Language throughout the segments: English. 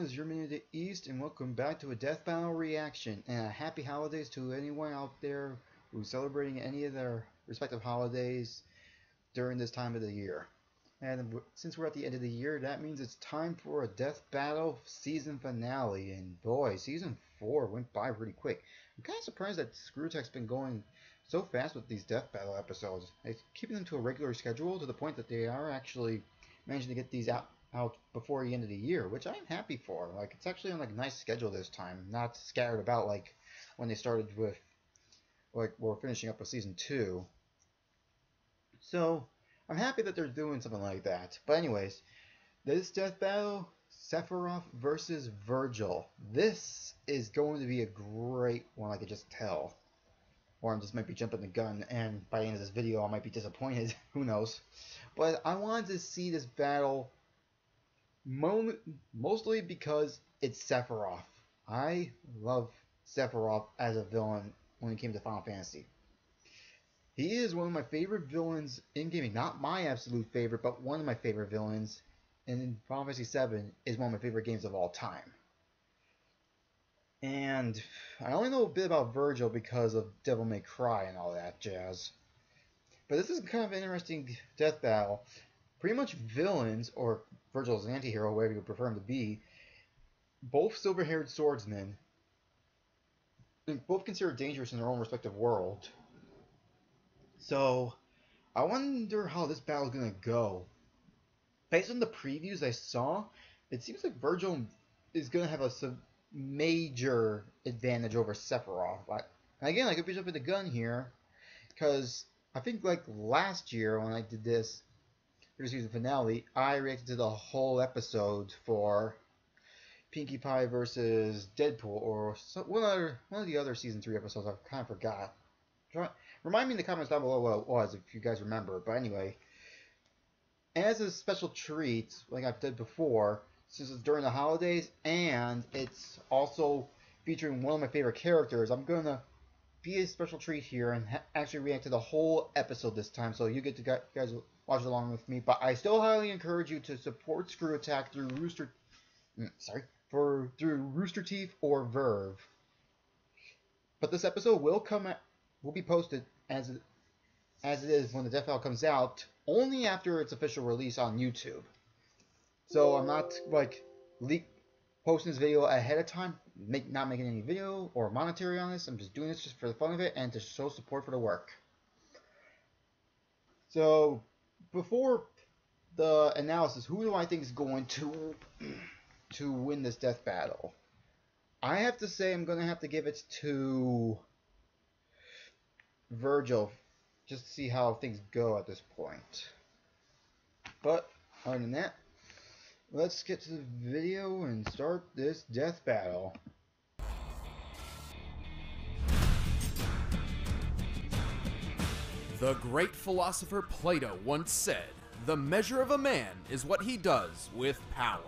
is your Minion of the East, and welcome back to a Death Battle reaction. And happy holidays to anyone out there who's celebrating any of their respective holidays during this time of the year. And since we're at the end of the year, that means it's time for a Death Battle season finale. And boy, season 4 went by pretty quick. I'm kind of surprised that Screwtech's been going so fast with these Death Battle episodes. It's keeping them to a regular schedule to the point that they are actually managing to get these out before the end of the year, which I'm happy for. Like, it's actually on like a nice schedule this time, not scattered about like when they started with, like, we're finishing up with season 2. So I'm happy that they're doing something like that. But anyways, this Death Battle, Sephiroth versus Virgil. This is going to be a great one, I could just tell. Or I just might be jumping the gun, and by the end of this video I might be disappointed. Who knows? But I wanted to see this battle mostly because it's Sephiroth. I love Sephiroth as a villain when it came to Final Fantasy. He is one of my favorite villains in gaming. Not my absolute favorite, but one of my favorite villains. And Final Fantasy VII is one of my favorite games of all time. And I only know a bit about Virgil because of Devil May Cry and all that jazz. But this is kind of an interesting death battle. Pretty much villains, or Virgil's an anti-hero, whatever you prefer him to be, both silver-haired swordsmen, both considered dangerous in their own respective world. So I wonder how this battle is going to go. Based on the previews I saw, it seems like Virgil is going to have a major advantage over Sephiroth. Again, I could be jumping the gun here, because I think like last year when I did this for the season finale, I reacted to the whole episode for Pinkie Pie versus Deadpool, or one of the other season 3 episodes. I kind of forgot. Remind me in the comments down below what it was if you guys remember. But anyway, as a special treat, like I've did before, since it's during the holidays and it's also featuring one of my favorite characters, I'm gonna be a special treat here and actually react to the whole episode this time, so you get to guys watch along with me. But I still highly encourage you to support Screw Attack through Rooster Teeth or Verve. But this episode will be posted as it is when the Death Battle comes out, only after its official release on YouTube. So I'm not like posting this video ahead of time, not making any video or monetary on this. I'm just doing this just for the fun of it and to show support for the work. So before the analysis, who do I think is going to win this death battle? I have to say I'm going to have to give it to Virgil, just to see how things go at this point. But other than that, let's get to the video and start this death battle. The great philosopher Plato once said, "The measure of a man is what he does with power."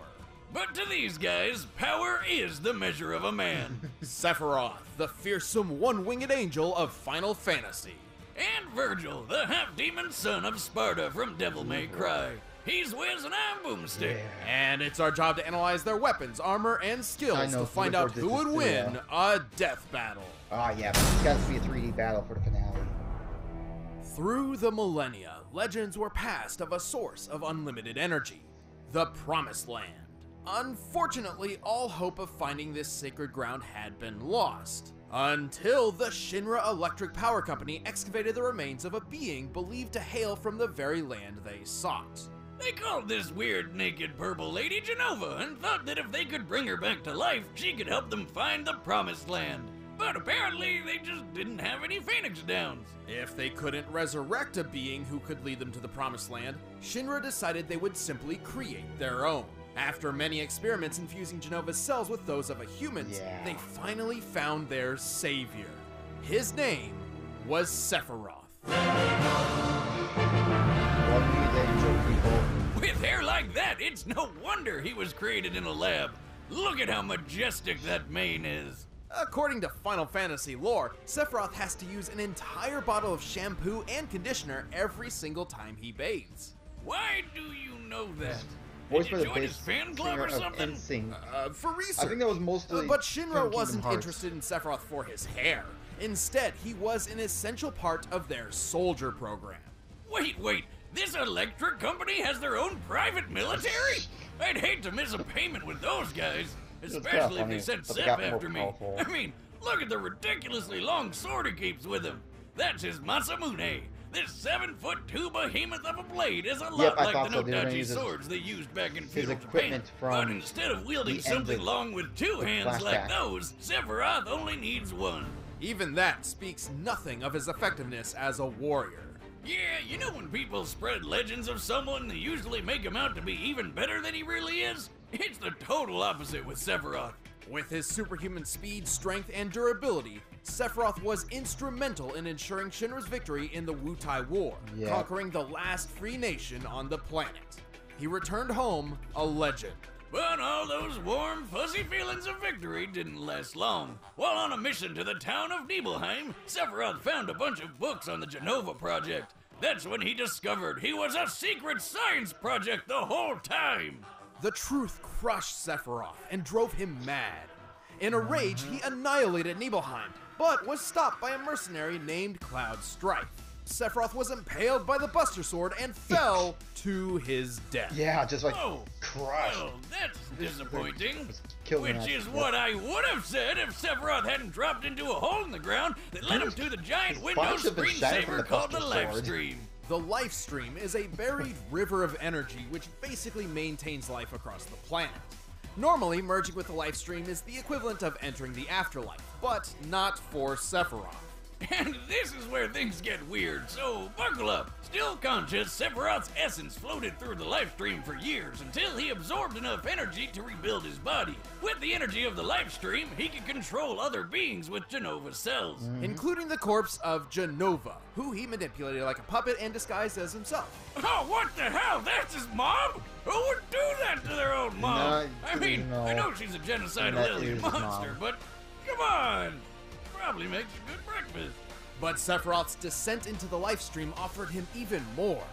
But to these guys, power is the measure of a man. Sephiroth, the fearsome one-winged angel of Final Fantasy. And Virgil, the half-demon son of Sparta from Devil May Cry. He's Wiz and I'm Boomstick. Yeah. And it's our job to analyze their weapons, armor, and skills to find out who would win a death battle. Ah, yeah, but it's got to be a 3D battle for the finale. Through the millennia, legends were passed of a source of unlimited energy, the Promised Land. Unfortunately, all hope of finding this sacred ground had been lost, until the Shinra Electric Power Company excavated the remains of a being believed to hail from the very land they sought. They called this weird naked purple lady Jenova and thought that if they could bring her back to life, she could help them find the Promised Land. But apparently, they just didn't have any Phoenix Downs. If they couldn't resurrect a being who could lead them to the Promised Land, Shinra decided they would simply create their own. After many experiments infusing Jenova's cells with those of a human's, they finally found their savior. His name was Sephiroth. With hair like that, it's no wonder he was created in a lab. Look at how majestic that mane is. According to Final Fantasy lore, Sephiroth has to use an entire bottle of shampoo and conditioner every single time he bathes. Why do you know that? voiced Did by you the join his bass fan club singer or of something? NSYNC. For research. I think that was mostly But Shinra Kingdom wasn't Hearts. interested in Sephiroth for his hair. Instead, he was an essential part of their soldier program. Wait, this electric company has their own private military? I'd hate to miss a payment with those guys, especially if they sent but they Seth got more after me. powerful. I mean, look at the ridiculously long sword he keeps with him. That's his Masamune. This 7'2" behemoth of a blade is a lot I like thought the so. They were gonna Nodachi use swords they used back in feudal Japan. equipment from But instead of wielding the end something of long with two the hands like flashback. those, Sephiroth only needs one. Even that speaks nothing of his effectiveness as a warrior. Yeah, you know when people spread legends of someone, they usually make him out to be even better than he really is? It's the total opposite with Sephiroth. With his superhuman speed, strength, and durability, Sephiroth was instrumental in ensuring Shinra's victory in the Wutai War, Yeah. conquering the last free nation on the planet. He returned home a legend. But all those warm, fuzzy feelings of victory didn't last long. While on a mission to the town of Nibelheim, Sephiroth found a bunch of books on the Genova project. That's when he discovered he was a secret science project the whole time. The truth crushed Sephiroth and drove him mad. In a rage, he annihilated Nibelheim, but was stopped by a mercenary named Cloud Strife. Sephiroth was impaled by the Buster Sword and fell to his death. Yeah, just like Oh, crushed. well, that's disappointing. Killed Which him is after what I would have said if Sephiroth hadn't dropped into a hole in the ground that led him to the giant his window body should have been shattered from screensaver the called the Buster Life Sword. Stream. The Life Stream is a buried river of energy which basically maintains life across the planet. Normally, merging with the Life Stream is the equivalent of entering the afterlife, but not for Sephiroth. And this is where things get weird, so buckle up. Still conscious, Sephiroth's essence floated through the life stream for years until he absorbed enough energy to rebuild his body. With the energy of the life stream, he could control other beings with Genova's cells. Including the corpse of Genova, who he manipulated like a puppet and disguised as himself. Oh, what the hell? That's his mom? Who would do that to their own mom? I mean, no. I know she's a genocidal That alien is his monster, mom. but come on. Probably makes a good breakfast. But Sephiroth's descent into the life stream offered him even more.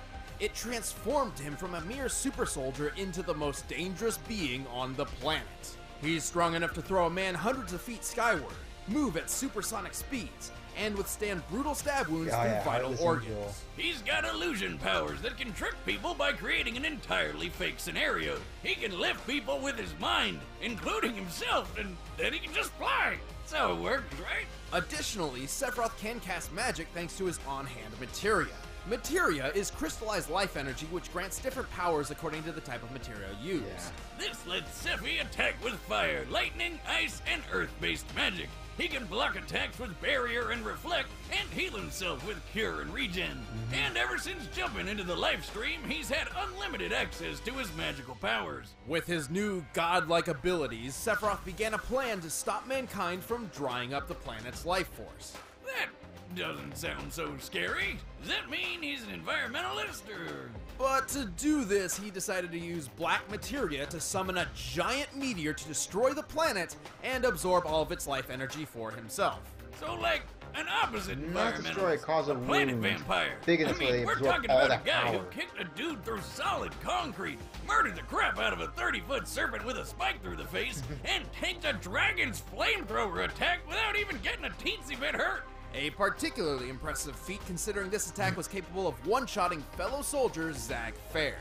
It transformed him from a mere super soldier into the most dangerous being on the planet. He's strong enough to throw a man hundreds of feet skyward, move at supersonic speeds, and withstand brutal stab wounds through vital Heartless organs. Angel. He's got illusion powers that can trick people by creating an entirely fake scenario. He can lift people with his mind, including himself, and then he can just fly. That's how it works, right? Additionally, Sephiroth can cast magic thanks to his on-hand materia. Materia is crystallized life energy which grants different powers according to the type of material used. Yeah. This lets Sephi attack with fire, lightning, ice, and earth-based magic. He can block attacks with barrier and reflect, and heal himself with cure and regen. And ever since jumping into the life stream, he's had unlimited access to his magical powers. With his new godlike abilities, Sephiroth began a plan to stop mankind from drying up the planet's life force. That doesn't sound so scary. Does that mean he's an environmentalist, or...? But to do this, he decided to use black materia to summon a giant meteor to destroy the planet and absorb all of its life energy for himself. So, like, an opposite Not environmentalist. destroy, cause a planet wound. vampire. Big I enough so mean, they we're absorb talking all about a that guy who power. kicked a dude through solid concrete, murdered the crap out of a 30-foot serpent with a spike through the face, and tanked a dragon's flamethrower attack without even getting a teensy bit hurt. A particularly impressive feat considering this attack was capable of one-shotting fellow soldier Zag Fair.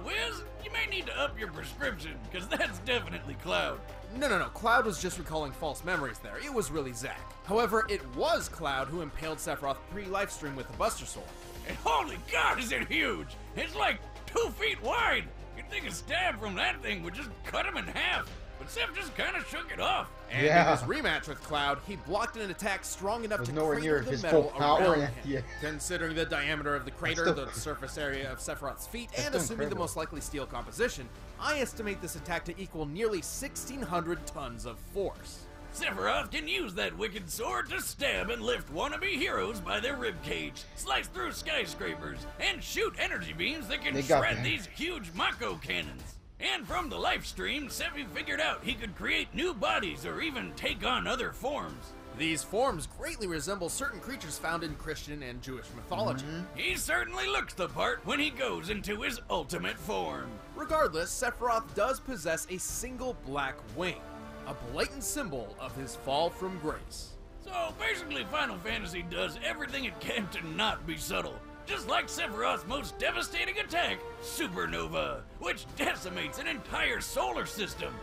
Wiz, you may need to up your prescription, because that's definitely Cloud. No, Cloud was just recalling false memories there. It was really Zack. However, it was Cloud who impaled Sephiroth pre-lifestream with the Buster Sword. And holy God, is it huge! It's like 2 feet wide! You'd think a stab from that thing would just cut him in half, but Seth just kind of shook it off. And Yeah. in his rematch with Cloud, he blocked an attack strong enough Was to nowhere crater near the his metal full power, around yeah, him. yeah. Considering the diameter of the crater, still the crazy. surface area of Sephiroth's feet, That's and still assuming the incredible. most likely steel composition, I estimate this attack to equal nearly 1,600 tons of force. Sephiroth can use that wicked sword to stab and lift wannabe heroes by their ribcage, slice through skyscrapers, and shoot energy beams that can They got shred that. these huge Mako cannons. And from the life stream, Sephi figured out he could create new bodies or even take on other forms. These forms greatly resemble certain creatures found in Christian and Jewish mythology. He certainly looks the part when he goes into his ultimate form. Regardless, Sephiroth does possess a single black wing, a blatant symbol of his fall from grace. So basically Final Fantasy does everything it can to not be subtle. Just like Sephiroth's most devastating attack, Supernova, which decimates an entire solar system.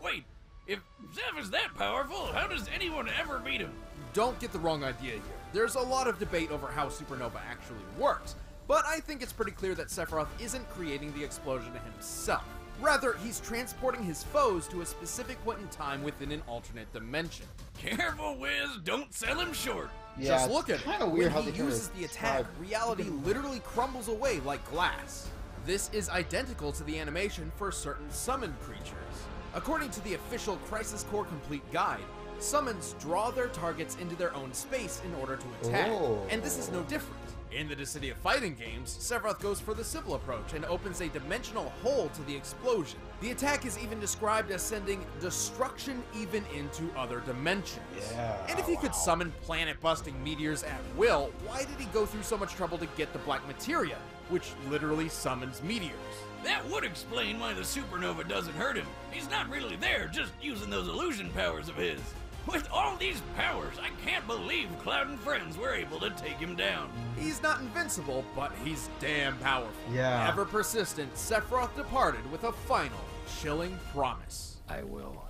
Wait, if Zeph is that powerful, how does anyone ever beat him? Don't get the wrong idea here. There's a lot of debate over how Supernova actually works, but I think it's pretty clear that Sephiroth isn't creating the explosion himself. Rather, he's transporting his foes to a specific point in time within an alternate dimension. Careful, Wiz, don't sell him short. Yeah, Just look at it. Kind of weird how When they he uses the attack, reality literally crumbles away like glass. This is identical to the animation for certain summoned creatures. According to the official Crisis Core Complete Guide, summons draw their targets into their own space in order to attack, and this is no different. In the Dissidia fighting games, Sephiroth goes for the simple approach and opens a dimensional hole to the explosion. The attack is even described as sending destruction even into other dimensions. Yeah, And if he could summon planet-busting meteors at will, why did he go through so much trouble to get the black materia, which literally summons meteors? That would explain why the supernova doesn't hurt him. He's not really there, just using those illusion powers of his. With all these powers, I can't believe Cloud and friends were able to take him down. He's not invincible, but he's damn powerful. Yeah. Ever persistent, Sephiroth departed with a final, chilling promise. I will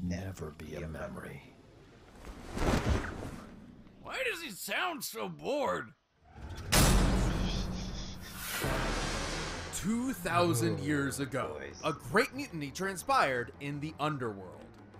never be a memory. Why does he sound so bored? 2,000 years ago, a great mutiny transpired in the underworld.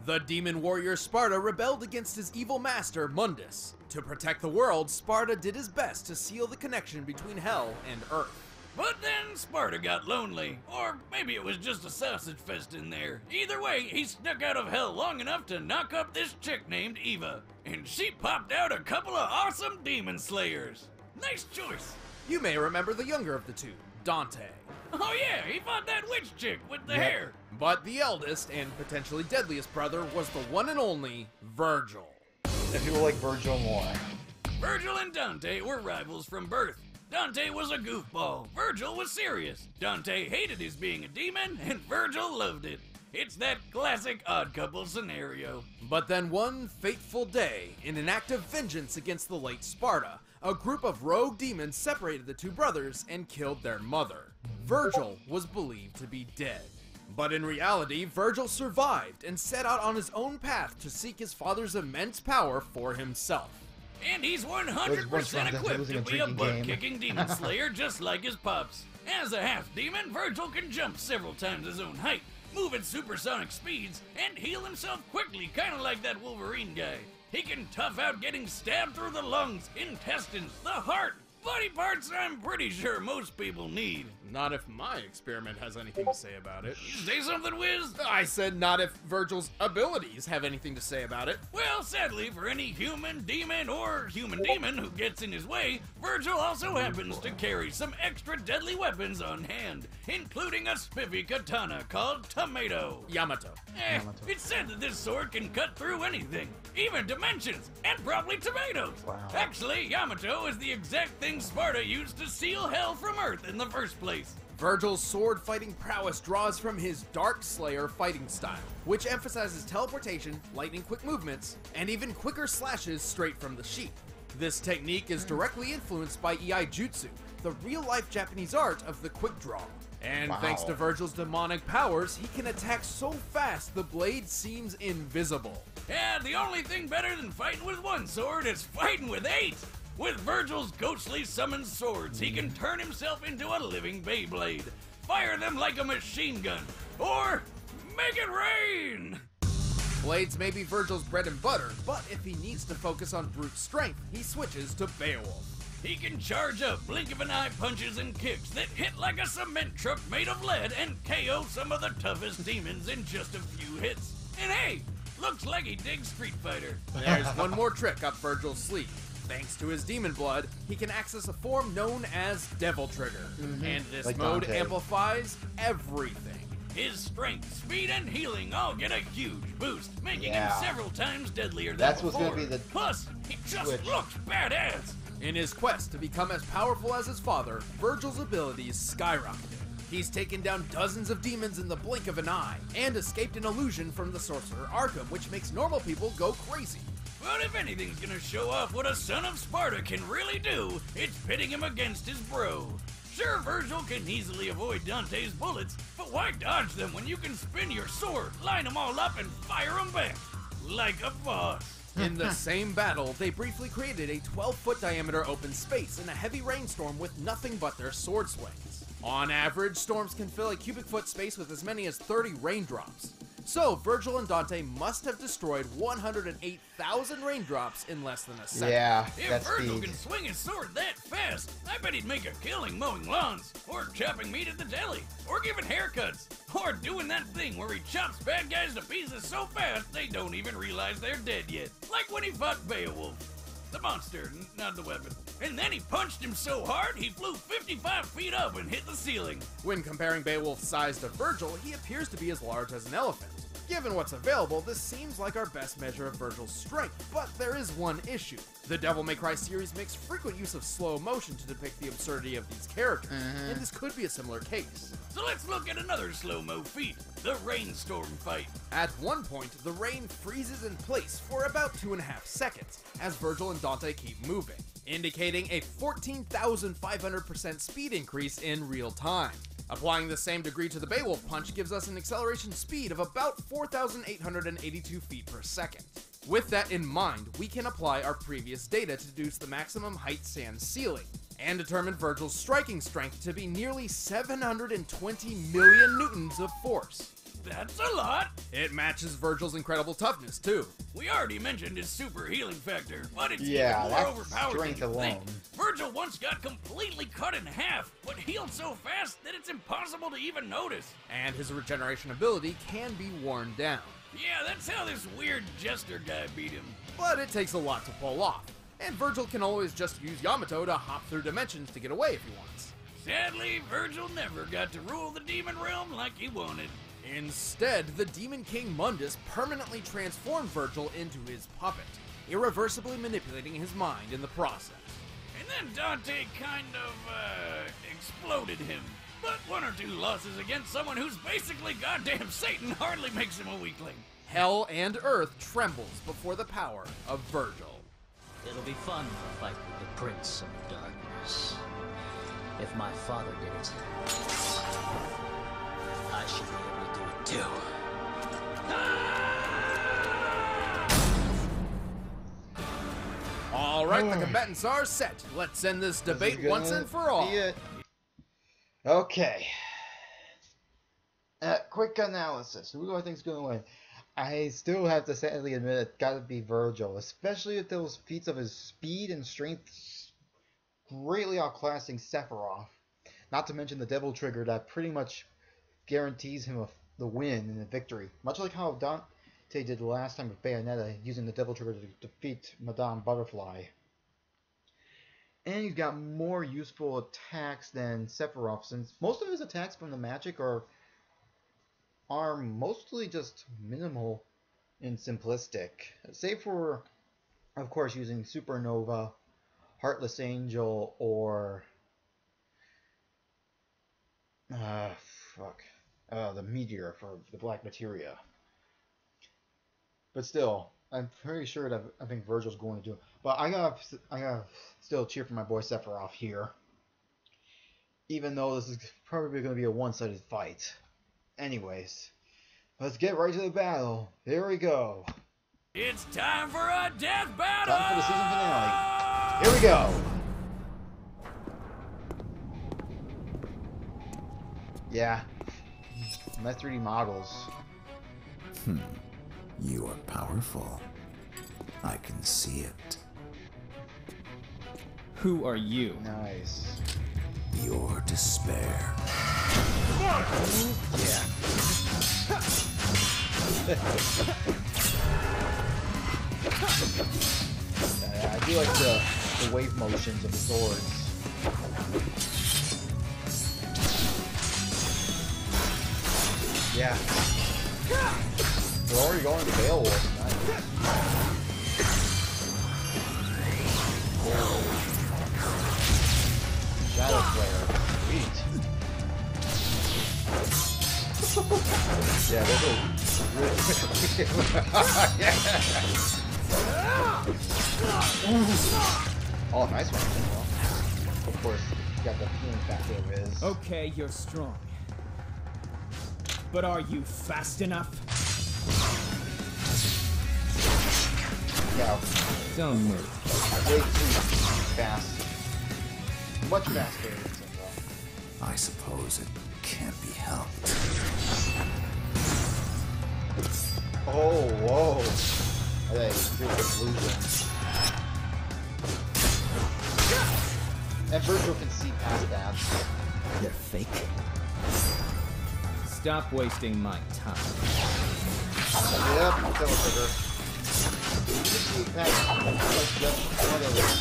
The demon warrior Sparta rebelled against his evil master, Mundus. To protect the world, Sparta did his best to seal the connection between Hell and Earth. But then Sparta got lonely, or maybe it was just a sausage fest in there. Either way, he snuck out of hell long enough to knock up this chick named Eva, and she popped out a couple of awesome demon slayers. Nice choice. You may remember the younger of the two, Dante. Oh yeah, he fought that witch chick with the hair. But the eldest and potentially deadliest brother was the one and only Virgil. And people like Virgil more. Virgil and Dante were rivals from birth. Dante was a goofball. Virgil was serious. Dante hated his being a demon, and Virgil loved it. It's that classic odd couple scenario. But then one fateful day, in an act of vengeance against the late Sparta, a group of rogue demons separated the two brothers and killed their mother. Virgil was believed to be dead. But in reality, Virgil survived and set out on his own path to seek his father's immense power for himself. And he's 100% equipped to be a butt-kicking demon slayer just like his pops. As a half-demon, Virgil can jump several times his own height, move at supersonic speeds, and heal himself quickly, kind of like that Wolverine guy. He can tough out getting stabbed through the lungs, intestines, the heart, body parts I'm pretty sure most people need. Not if my experiment has anything to say about it. You say something, Wiz? I said not if Virgil's abilities have anything to say about it. Well, sadly, for any human demon or human demon who gets in his way, Virgil also happens to carry some extra deadly weapons on hand, including a spiffy katana called Tomato. Yamato. It's said that this sword can cut through anything, even dimensions, and probably tomatoes. Wow. Actually, Yamato is the exact thing Sparta used to seal hell from Earth in the first place. Virgil's sword-fighting prowess draws from his Dark Slayer fighting style, which emphasizes teleportation, lightning-quick movements, and even quicker slashes straight from the sheath. This technique is directly influenced by Iai Jutsu, the real-life Japanese art of the quick draw. And thanks to Virgil's demonic powers, he can attack so fast the blade seems invisible. Yeah, the only thing better than fighting with one sword is fighting with 8! With Virgil's ghostly summoned swords, he can turn himself into a living Beyblade, fire them like a machine gun, or make it rain! Blades may be Virgil's bread and butter, but if he needs to focus on brute strength, he switches to Beowulf. He can charge up blink of an eye punches and kicks that hit like a cement truck made of lead and KO some of the toughest demons in just a few hits. And hey, looks like he digs Street Fighter. There's one more trick up Virgil's sleeve. Thanks to his demon blood, he can access a form known as Devil Trigger, and this Like mode Dante. amplifies everything. His strength, speed, and healing all get a huge boost, making him several times deadlier than That's before. what's gonna be the Plus, he just switch. looks badass. In his quest to become as powerful as his father, Virgil's abilities skyrocketed. He's taken down dozens of demons in the blink of an eye, and escaped an illusion from the sorcerer Arkham, which makes normal people go crazy. But if anything's gonna show off what a son of Sparta can really do, it's pitting him against his bro. Sure, Virgil can easily avoid Dante's bullets, but why dodge them when you can spin your sword, line them all up, and fire them back? Like a boss. In the same battle, they briefly created a 12-foot diameter open space in a heavy rainstorm with nothing but their sword swings. On average, storms can fill a cubic foot space with as many as 30 raindrops. So, Virgil and Dante must have destroyed 108,000 raindrops in less than a second. Yeah, If that's Virgil speed. can swing his sword that fast, I bet he'd make a killing mowing lawns, or chopping meat at the deli, or giving haircuts, or doing that thing where he chops bad guys to pieces so fast they don't even realize they're dead yet. Like when he fought Beowulf. The monster, not the weapon. And then he punched him so hard he flew 55 feet up and hit the ceiling. When comparing Beowulf's size to Virgil, he appears to be as large as an elephant. Given what's available, this seems like our best measure of Virgil's strength, but there is one issue. The Devil May Cry series makes frequent use of slow motion to depict the absurdity of these characters, and this could be a similar case. So let's look at another slow-mo feat, the rainstorm fight. At one point, the rain freezes in place for about 2.5 seconds, as Virgil and Dante keep moving, indicating a 14,500% speed increase in real time. Applying the same degree to the Beowulf punch gives us an acceleration speed of about 4,882 feet per second. With that in mind, we can apply our previous data to deduce the maximum height sand ceiling, and determine Virgil's striking strength to be nearly 720 million newtons of force. That's a lot. It matches Virgil's incredible toughness, too. We already mentioned his super healing factor, but it's Yeah, even more that's overpowered strength than you think. alone. Virgil once got completely cut in half, but healed so fast that it's impossible to even notice. And his regeneration ability can be worn down. Yeah, that's how this weird jester guy beat him. But it takes a lot to pull off, and Virgil can always just use Yamato to hop through dimensions to get away if he wants. Sadly, Virgil never got to rule the demon realm like he wanted. Instead, the Demon King Mundus permanently transformed Virgil into his puppet, irreversibly manipulating his mind in the process. And then Dante kind of, exploded him. But one or two losses against someone who's basically goddamn Satan hardly makes him a weakling. Hell and Earth trembles before the power of Virgil. It'll be fun to fight with the Prince of Darkness. If my father did it, I should be able to do it too. All right, the combatants are set. Let's end this debate This is once gonna and for all. be it. Okay. Quick analysis. Who do I think's going to win? I still have to sadly admit it's got to be Virgil, especially with those feats of his speed and strength greatly outclassing Sephiroth. Not to mention the Devil Trigger that pretty much guarantees him the win and the victory. Much like how Dante did the last time with Bayonetta, using the Devil Trigger to defeat Madame Butterfly. And he's got more useful attacks than Sephiroth, since most of his attacks from the magic are mostly just minimal and simplistic. Save for, of course, using Supernova, Heartless Angel, or the Meteor for the Black Materia. But still, I'm pretty sure that I think Virgil's going to do it. But I gotta still cheer for my boy Sephiroth here. Even though this is probably going to be a one-sided fight. Anyways, let's get right to the battle. Here we go. It's time for a death battle! Time for the season finale. Here we go. Yeah. My 3D models. You are powerful. I can see it. Who are you? Nice. Your despair. Yeah. I do like the wave motions of the swords. Yeah. We're already going to Beowulf. Nice. Shadow Slayer. Sweet. Yeah, those are yeah. Oh, nice one. Well, of course, you got the healing factor of his. Okay, you're strong. But are you fast enough? Yeah. Don't move. Way too fast. Much faster than Sephiroth. I suppose it can't be helped. Oh, whoa. Hey, here's the illusion. And Virgil can see past that. They're fake. Stop wasting my time. Yep, teleporter. You can see past like just one of those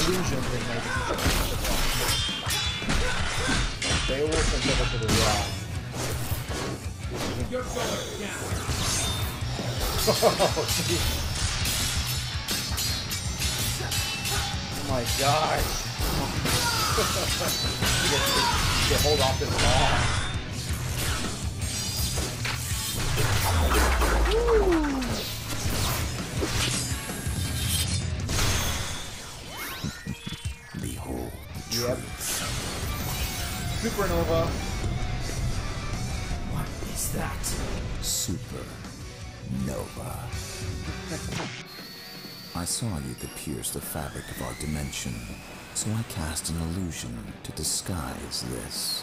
illusions they make. Beowulf and teleporter, yeah. You're going down. Oh, geez. Oh my god. You hold off this ball. Behold. Yep. Supernova. What is that? Supernova. I saw you could pierce the fabric of our dimension, so I cast an illusion to disguise this.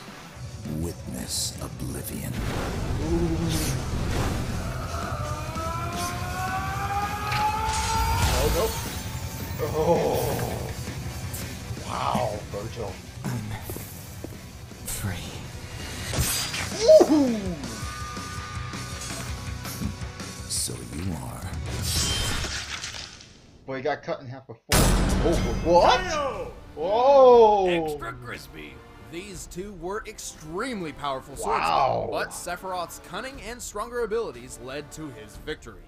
Witness oblivion. Oh, nope. Oh. Wow, Virgil. I'm free. Woohoo! So you are. Boy, he got cut in half before. Oh, what? Whoa! Extra crispy. These two were extremely powerful Wow. swordsmen, but Sephiroth's cunning and stronger abilities led to his victory.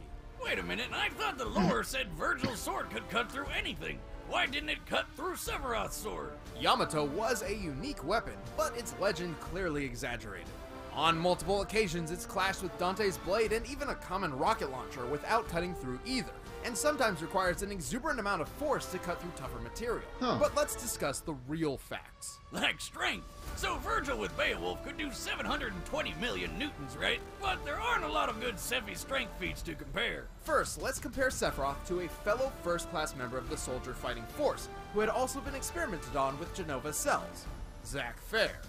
Wait a minute, I thought the lore said Virgil's sword could cut through anything. Why didn't it cut through Sephiroth's sword? Yamato was a unique weapon, but its legend clearly exaggerated. On multiple occasions, it's clashed with Dante's blade and even a common rocket launcher without cutting through either, and sometimes requires an exuberant amount of force to cut through tougher material. But let's discuss the real facts. Like strength. So Virgil with Beowulf could do 720 million newtons, right? But there aren't a lot of good Sephi strength feats to compare. First, let's compare Sephiroth to a fellow first-class member of the soldier fighting force, who had also been experimented on with Genova cells, Zack Fair.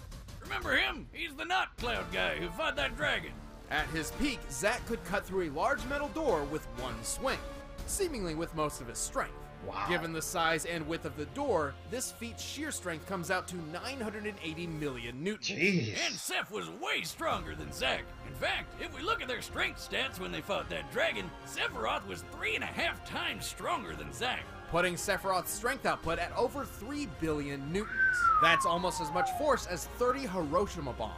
Remember him? He's the Knot Cloud guy who fought that dragon. At his peak, Zack could cut through a large metal door with one swing, seemingly with most of his strength. Wow. Given the size and width of the door, this feat's sheer strength comes out to 980 million newtons. Jeez. And Seph was way stronger than Zack. In fact, if we look at their strength stats when they fought that dragon, Sephiroth was 3.5 times stronger than Zack. Putting Sephiroth's strength output at over 3 billion newtons. That's almost as much force as 30 Hiroshima bombs.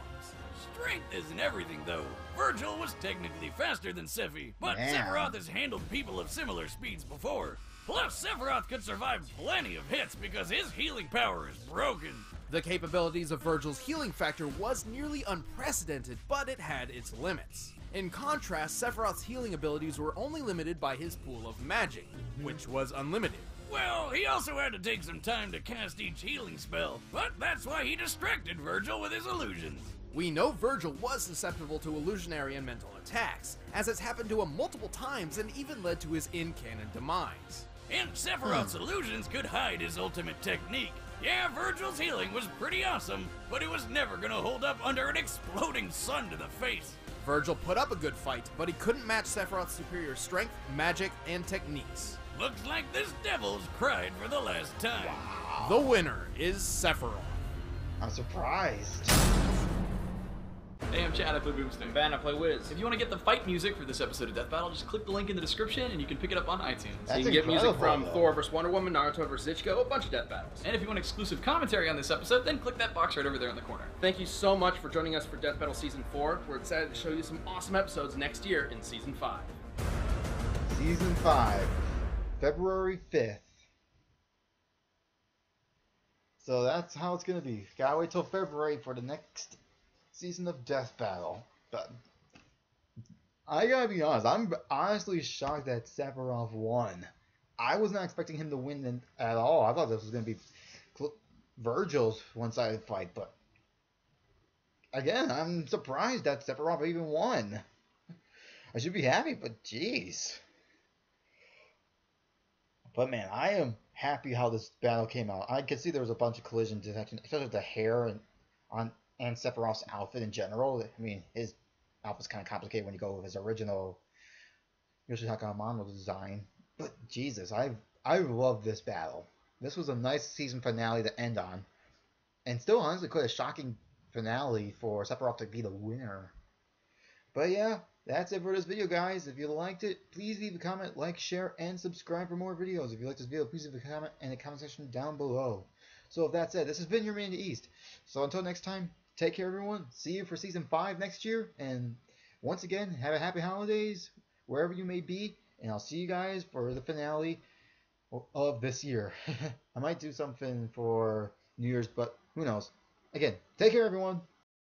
Strength isn't everything, though. Virgil was technically faster than Sephi, but Man. Sephiroth has handled people of similar speeds before. Plus, Sephiroth could survive plenty of hits because his healing power is broken. The capabilities of Virgil's healing factor was nearly unprecedented, but it had its limits. In contrast, Sephiroth's healing abilities were only limited by his pool of magic, which was unlimited. Well, he also had to take some time to cast each healing spell, but that's why he distracted Virgil with his illusions. We know Virgil was susceptible to illusionary and mental attacks, as it's happened to him multiple times and even led to his in-canon demise. And Sephiroth's illusions could hide his ultimate technique. Yeah, Virgil's healing was pretty awesome, but it was never gonna hold up under an exploding sun to the face. Virgil put up a good fight, but he couldn't match Sephiroth's superior strength, magic, and techniques. Looks like this devil's cried for the last time. The winner is Sephiroth. I'm surprised. Hey, I'm Chad. I play Boomstick. Ben, I play Wiz. If you want to get the fight music for this episode of Death Battle, just click the link in the description and you can pick it up on iTunes. So you can get music from Thor vs. Wonder Woman, Naruto vs. Ichigo, a bunch of death battles. And if you want exclusive commentary on this episode, then click that box right over there in the corner. Thank you so much for joining us for Death Battle Season 4. We're excited to show you some awesome episodes next year in Season 5. Season 5, February 5th. So that's how it's going to be. Gotta wait till February for the next season of Death Battle. But I gotta be honest, I'm honestly shocked that Sephiroth won. I was not expecting him to win at all. I thought this was going to be Virgil's one-sided fight, but again, I'm surprised that Sephiroth even won. I should be happy, but jeez. But man, I am happy how this battle came out. I could see there was a bunch of collision detection, especially with the hair and Sephiroth's outfit in general. I mean, his outfit's kind of complicated when you go with his original Yoshihaka Amano design. But Jesus, I love this battle. This was a nice season finale to end on, and still honestly quite a shocking finale for Sephiroth to be the winner. But yeah, that's it for this video, guys. If you liked it, please leave a comment, like, share, and subscribe for more videos. If you like this video, please leave a comment in the comment section down below. So with that said, this has been your Minion East. So until next time, take care, everyone. See you for Season 5 next year. And once again, have a happy holidays wherever you may be. And I'll see you guys for the finale of this year. I might do something for New Year's, but who knows. Again, take care, everyone.